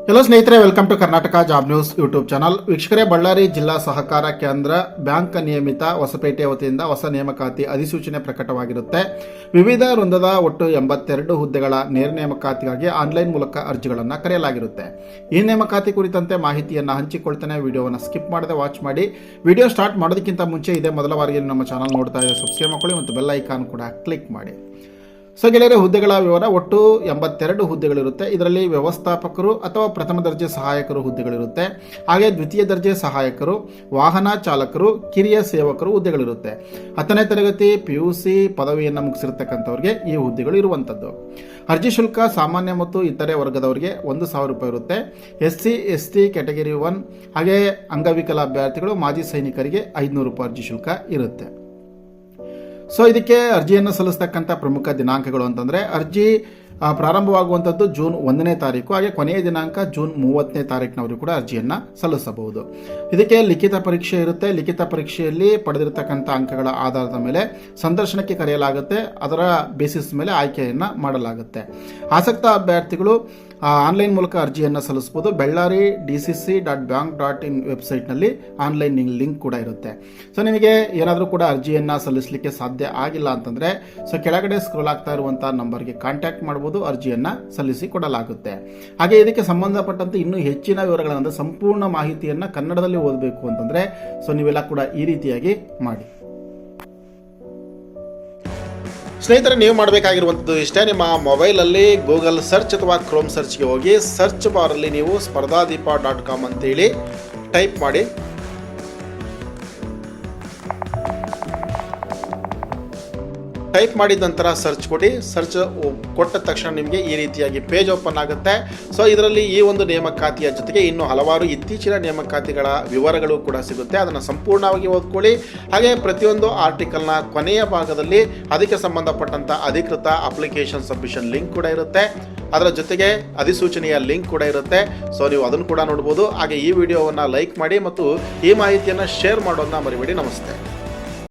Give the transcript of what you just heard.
Hello ಸ್ನೇಹಿತರೆ, welcome to Karnataka job news YouTube channel. ವೀಕ್ಷಕರೇ, ಬಳ್ಳಾರಿ ಜಿಲ್ಲಾ ಸಹಕಾರ ಕೇಂದ್ರ ಬ್ಯಾಂಕ್ ನಿಯಮಿತ ಹೊಸಪೇಟೆ ವತಿಯಿಂದ ಹೊಸ ನೇಮಕಾತಿ ಅಧಿಸೂಚನೆ ಪ್ರಕಟವಾಗಿರುತ್ತೆ. ವಿವಿಧ ವೃಂದದ ಒಟ್ಟು 82 ಹುದ್ದೆಗಳ ನೇರ ನೇಮಕಾತಿಗಾಗಿ ಆನ್ಲೈನ್ ಮೂಲಕ ಅರ್ಜಿಗಳನ್ನು ಕರೆಯಲಾಗಿರುತ್ತೆ. ಈ ನೇಮಕಾತಿ ಕುರಿತಂತೆ ಮಾಹಿತಿಯನ್ನು ಹಂಚಿಕೊಳ್ತಾನೆ. ವಿಡಿಯೋವನ್ನು ಸ್ಕಿಪ್ ಮಾಡದೆ ವಾಚ್ ಮಾಡಿ. ವಿಡಿಯೋ ಸ್ಟಾರ್ಟ್ ಮಾಡೋದಕ್ಕಿಂತ ಮುಂಚೆ ಇದೇ ಮೊದಲ ಬಾರಿಗೆ ನಮ್ಮ ಚಾನಲ್ ನೋಡ್ತಾ ಇದ್ದರೆ ಸಬ್ಸ್ಕ್ರೈಬ್ ಮಾಡ್ಕೊಳ್ಳಿ ಮತ್ತು ಬೆಲ್ ಐಕಾನ್ ಕೂಡ ಕ್ಲಿಕ್ ಮಾಡಿ. ಸೊ ಗೆಳೆಯರೆ, ಹುದ್ದೆಗಳ ವಿವರ ಒಟ್ಟು 82 ಹುದ್ದೆಗಳಿರುತ್ತೆ. ಇದರಲ್ಲಿ ವ್ಯವಸ್ಥಾಪಕರು ಅಥವಾ ಪ್ರಥಮ ದರ್ಜೆ ಸಹಾಯಕರು ಹುದ್ದೆಗಳಿರುತ್ತೆ. ಹಾಗೆ ದ್ವಿತೀಯ ದರ್ಜೆ ಸಹಾಯಕರು, ವಾಹನ ಚಾಲಕರು, ಕಿರಿಯ ಸೇವಕರು ಹುದ್ದೆಗಳಿರುತ್ತೆ. 10ನೇ ತರಗತಿ PUC ಪದವಿಯನ್ನು ಮುಗಿಸಿರ್ತಕ್ಕಂಥವ್ರಿಗೆ ಈ ಹುದ್ದೆಗಳು ಇರುವಂಥದ್ದು. ಅರ್ಜಿ ಶುಲ್ಕ ಸಾಮಾನ್ಯ ಮತ್ತು ಇತರೆ ವರ್ಗದವರಿಗೆ 1,000 ರೂಪಾಯಿ ಇರುತ್ತೆ. SC ST ಕ್ಯಾಟಗರಿ 1 ಹಾಗೆ ಅಂಗವಿಕಲ ಅಭ್ಯರ್ಥಿಗಳು, ಮಾಜಿ ಸೈನಿಕರಿಗೆ 500 ರೂಪಾಯಿ ಅರ್ಜಿ ಶುಲ್ಕ ಇರುತ್ತೆ. ಸೊ ಇದಕ್ಕೆ ಅರ್ಜಿಯನ್ನು ಸಲ್ಲಿಸ್ತಕ್ಕಂಥ ಪ್ರಮುಖ ದಿನಾಂಕಗಳು ಅಂತಂದರೆ, ಅರ್ಜಿ ಪ್ರಾರಂಭವಾಗುವಂಥದ್ದು ಜೂನ್ 1ನೇ ತಾರೀಕು, ಹಾಗೆ ಕೊನೆಯ ದಿನಾಂಕ ಜೂನ್ 30ನೇ ತಾರೀಕಿನವರೆಗೂ ಕೂಡ ಅರ್ಜಿಯನ್ನು ಸಲ್ಲಿಸಬಹುದು. ಇದಕ್ಕೆ ಲಿಖಿತ ಪರೀಕ್ಷೆ ಇರುತ್ತೆ. ಲಿಖಿತ ಪರೀಕ್ಷೆಯಲ್ಲಿ ಪಡೆದಿರತಕ್ಕಂಥ ಅಂಕಗಳ ಆಧಾರದ ಮೇಲೆ ಸಂದರ್ಶನಕ್ಕೆ ಕರೆಯಲಾಗುತ್ತೆ. ಅದರ ಬೇಸಿಸ್ ಮೇಲೆ ಆಯ್ಕೆಯನ್ನು ಮಾಡಲಾಗುತ್ತೆ. ಆಸಕ್ತ ಅಭ್ಯರ್ಥಿಗಳು ಆನ್ಲೈನ್ ಮೂಲಕ ಅರ್ಜಿಯನ್ನು ಸಲ್ಲಿಸಬಹುದು. ಬೆಳ್ಳಾರಿ dcc.bank.in ವೆಬ್ಸೈಟ್ನಲ್ಲಿ ಆನ್ಲೈನ್ ಲಿಂಕ್ ಕೂಡ ಇರುತ್ತೆ. ಸೊ ನಿಮಗೆ ಏನಾದರೂ ಕೂಡ ಅರ್ಜಿಯನ್ನು ಸಲ್ಲಿಸಲಿಕ್ಕೆ ಸಾಧ್ಯ ಆಗಿಲ್ಲ ಅಂತಂದರೆ, ಸೊ ಕೆಳಗಡೆ ಸ್ಕ್ರೋಲ್ ಆಗ್ತಾ ಇರುವಂಥ ನಂಬರ್ಗೆ ಕಾಂಟ್ಯಾಕ್ಟ್ ಮಾಡಬಹುದು. ಅರ್ಜಿಯನ್ನು ಸಲ್ಲಿಸಿ ಕೊಡಲಾಗುತ್ತೆ. ಹಾಗೆ ಇದಕ್ಕೆ ಸಂಬಂಧಪಟ್ಟಂತೆ ಇನ್ನೂ ಹೆಚ್ಚಿನ ವಿವರಗಳನ್ನು, ಸಂಪೂರ್ಣ ಮಾಹಿತಿಯನ್ನು ಕನ್ನಡದಲ್ಲಿ ಓದಬೇಕು ಅಂತಂದರೆ ಸೊ ನೀವೆಲ್ಲ ಕೂಡ ಈ ರೀತಿಯಾಗಿ ಮಾಡಿ. ಸ್ನೇಹಿತರೆ, ನೀವು ಮಾಡಬೇಕಾಗಿರುವಂಥದ್ದು ಇಷ್ಟೇ. ನಿಮ್ಮ ಮೊಬೈಲಲ್ಲಿ ಗೂಗಲ್ ಸರ್ಚ್ ಅಥವಾ ಕ್ರೋಮ್ ಸರ್ಚ್ಗೆ ಹೋಗಿ ಸರ್ಚ್ ಬಾರಲ್ಲಿ ನೀವು spardhadeepa.com ಅಂತೇಳಿ ಟೈಪ್ ಮಾಡಿ. ಟೈಪ್ ಮಾಡಿದ ನಂತರ ಸರ್ಚ್ ಕೊಡಿ. ಸರ್ಚ್ ಕೊಟ್ಟ ತಕ್ಷಣ ನಿಮಗೆ ಈ ರೀತಿಯಾಗಿ ಪೇಜ್ ಓಪನ್ ಆಗುತ್ತೆ. ಸೊ ಇದರಲ್ಲಿ ಈ ಒಂದು ನೇಮಕಾತಿಯ ಜೊತೆಗೆ ಇನ್ನೂ ಹಲವಾರು ಇತ್ತೀಚಿನ ನೇಮಕಾತಿಗಳ ವಿವರಗಳು ಕೂಡ ಸಿಗುತ್ತೆ. ಅದನ್ನು ಸಂಪೂರ್ಣವಾಗಿ ಓದ್ಕೊಳ್ಳಿ. ಹಾಗೆ ಪ್ರತಿಯೊಂದು ಆರ್ಟಿಕಲ್ನ ಕೊನೆಯ ಭಾಗದಲ್ಲಿ ಅದಕ್ಕೆ ಸಂಬಂಧಪಟ್ಟಂಥ ಅಧಿಕೃತ ಅಪ್ಲಿಕೇಶನ್ ಸಬ್ಮಿಷನ್ ಲಿಂಕ್ ಕೂಡ ಇರುತ್ತೆ. ಅದರ ಜೊತೆಗೆ ಅಧಿಸೂಚನೆಯ ಲಿಂಕ್ ಕೂಡ ಇರುತ್ತೆ. ಸೊ ನೀವು ಅದನ್ನು ಕೂಡ ನೋಡ್ಬೋದು. ಹಾಗೆ ಈ ವಿಡಿಯೋವನ್ನು ಲೈಕ್ ಮಾಡಿ ಮತ್ತು ಈ ಮಾಹಿತಿಯನ್ನು ಶೇರ್ ಮಾಡೋದನ್ನ ಮರಿಬೇಡಿ. ನಮಸ್ತೆ.